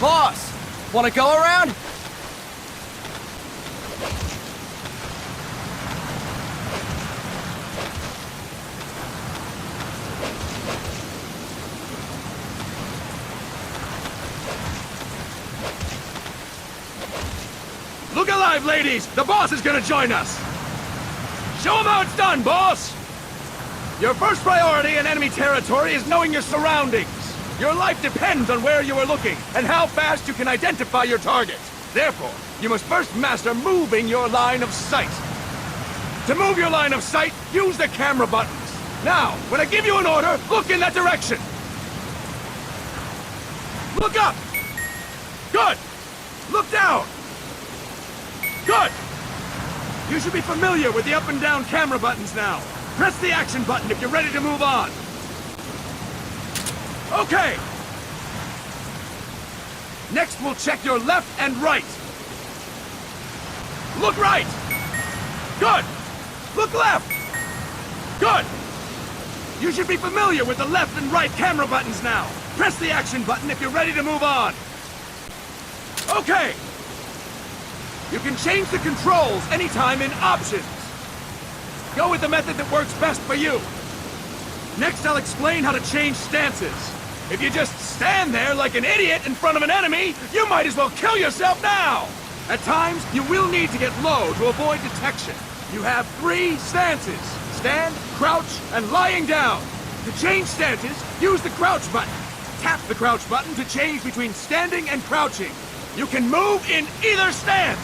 Boss, wanna go around? Look alive, ladies! The boss is gonna join us! Show him how it's done, boss! Your first priority in enemy territory is knowing your surroundings. Your life depends on where you are looking, and how fast you can identify your target. Therefore, you must first master moving your line of sight. To move your line of sight, use the camera buttons. Now, when I give you an order, look in that direction. Look up! Good! Look down! Good! You should be familiar with the up and down camera buttons now. Press the action button if you're ready to move on. Okay! Next, we'll check your left and right. Look right! Good! Look left! Good! You should be familiar with the left and right camera buttons now. Press the action button if you're ready to move on. Okay! You can change the controls anytime in Options. Go with the method that works best for you. Next, I'll explain how to change stances. If you just stand there like an idiot in front of an enemy, you might as well kill yourself now! At times, you will need to get low to avoid detection. You have 3 stances: stand, crouch, and lying down. To change stances, use the crouch button. Tap the crouch button to change between standing and crouching. You can move in either stance.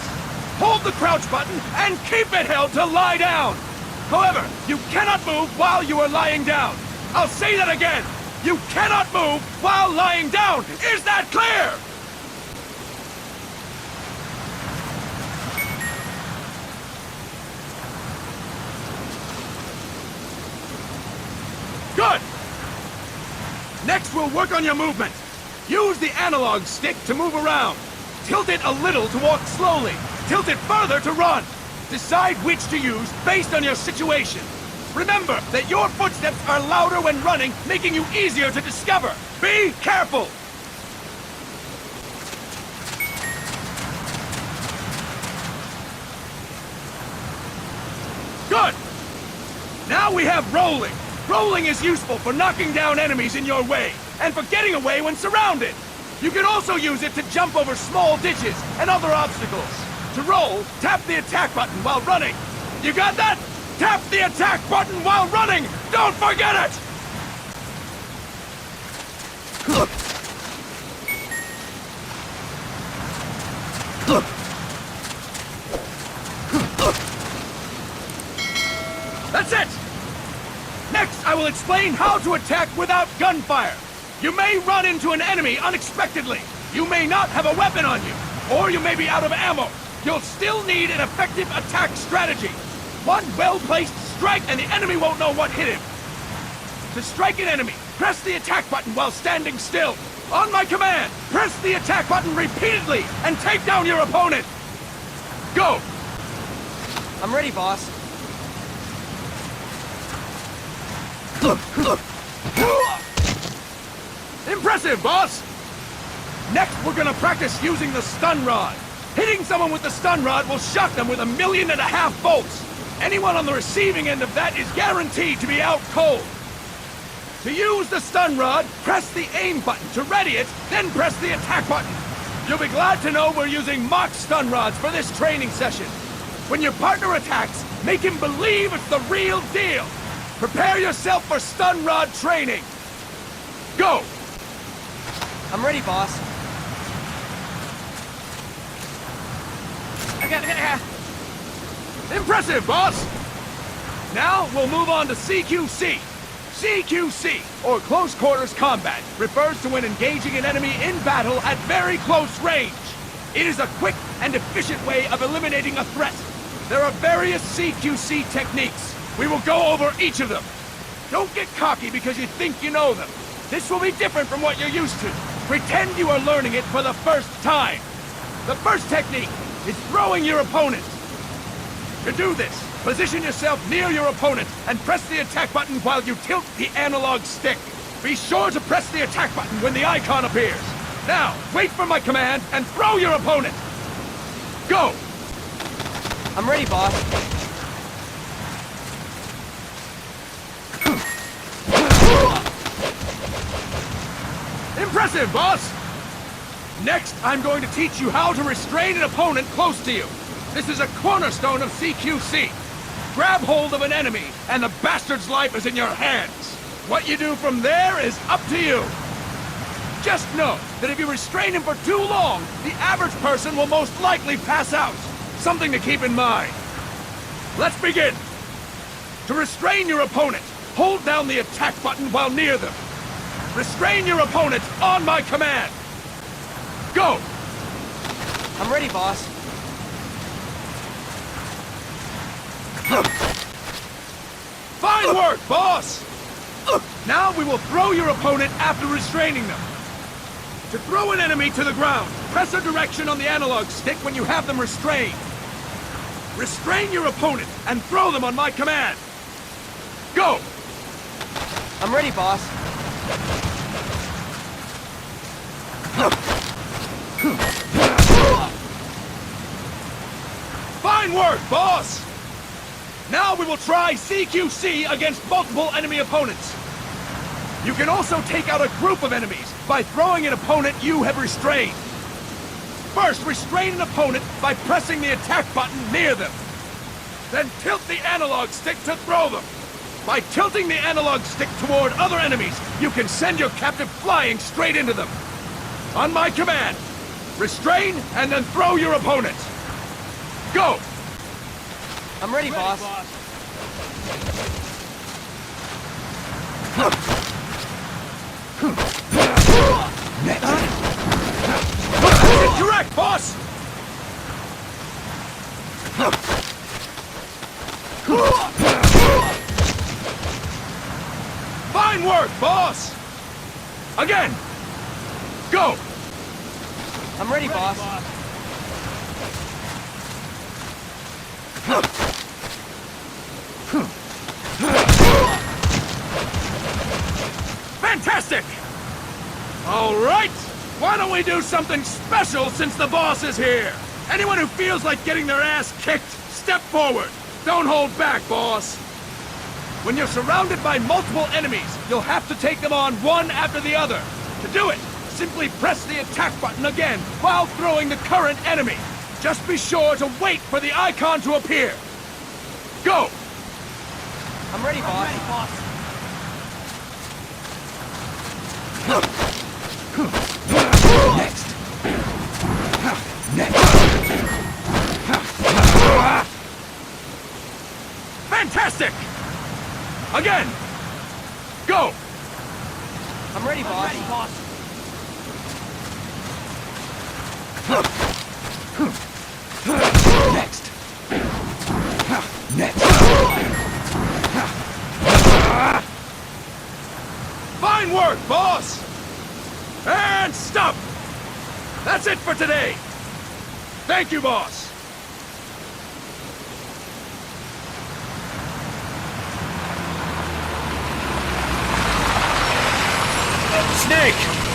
Hold the crouch button and keep it held to lie down. However, you cannot move while you are lying down. I'll say that again. You cannot move while lying down. Is that clear? Good! Next, we'll work on your movement. Use the analog stick to move around. Tilt it a little to walk slowly. Tilt it further to run. Decide which to use based on your situation. Remember that your footsteps are louder when running, making you easier to discover. Be careful! Good! Now we have rolling. Rolling is useful for knocking down enemies in your way, and for getting away when surrounded. You can also use it to jump over small ditches and other obstacles. To roll, tap the attack button while running. You got that? Tap the attack button while running! Don't forget it! That's it! Next, I will explain how to attack without gunfire. You may run into an enemy unexpectedly. You may not have a weapon on you, or you may be out of ammo. You'll still need an effective attack strategy. One well-placed strike and the enemy won't know what hit him. To strike an enemy, press the attack button while standing still. On my command, press the attack button repeatedly and take down your opponent. Go! I'm ready, boss. Impressive, boss! Next, we're gonna practice using the stun rod. Hitting someone with the stun rod will shock them with 1.5 million volts. Anyone on the receiving end of that is guaranteed to be out cold. To use the stun rod, press the aim button to ready it, then press the attack button. You'll be glad to know we're using mock stun rods for this training session. When your partner attacks, make him believe it's the real deal. Prepare yourself for stun rod training. Go! I'm ready, boss. Impressive, boss! Now, we'll move on to CQC. CQC, or Close Quarters Combat, refers to when engaging an enemy in battle at very close range. It is a quick and efficient way of eliminating a threat. There are various CQC techniques. We will go over each of them. Don't get cocky because you think you know them. This will be different from what you're used to. Pretend you are learning it for the first time. The first technique is throwing your opponent. To do this, position yourself near your opponent and press the attack button while you tilt the analog stick. Be sure to press the attack button when the icon appears. Now, wait for my command and throw your opponent! Go! I'm ready, boss. Impressive, boss! Next, I'm going to teach you how to restrain an opponent close to you. This is a cornerstone of CQC. Grab hold of an enemy, and the bastard's life is in your hands. What you do from there is up to you. Just know that if you restrain him for too long, the average person will most likely pass out. Something to keep in mind. Let's begin. To restrain your opponent, hold down the attack button while near them. Restrain your opponent on my command. Go! I'm ready, boss. Fine work, boss! Now we will throw your opponent after restraining them. To throw an enemy to the ground, press a direction on the analog stick when you have them restrained. Restrain your opponent and throw them on my command. Go! I'm ready, boss. Fine work, boss! Now we will try CQC against multiple enemy opponents. You can also take out a group of enemies by throwing an opponent you have restrained. First, restrain an opponent by pressing the attack button near them. Then tilt the analog stick to throw them. By tilting the analog stick toward other enemies, you can send your captive flying straight into them. On my command, restrain and then throw your opponent. Go! I'm ready, boss. That's incorrect, boss! Fine work, boss! Again! Go! I'm ready, boss. Fantastic! All right! Why don't we do something special since the boss is here? Anyone who feels like getting their ass kicked, step forward. Don't hold back, boss. When you're surrounded by multiple enemies, you'll have to take them on one after the other. To do it, simply press the attack button again while throwing the current enemy. Just be sure to wait for the icon to appear. Go! I'm ready, boss. Next. Fantastic! Again! Go! I'm ready, boss. Next. Next. Fine work, boss! And stop! That's it for today! Thank you, boss! Snake!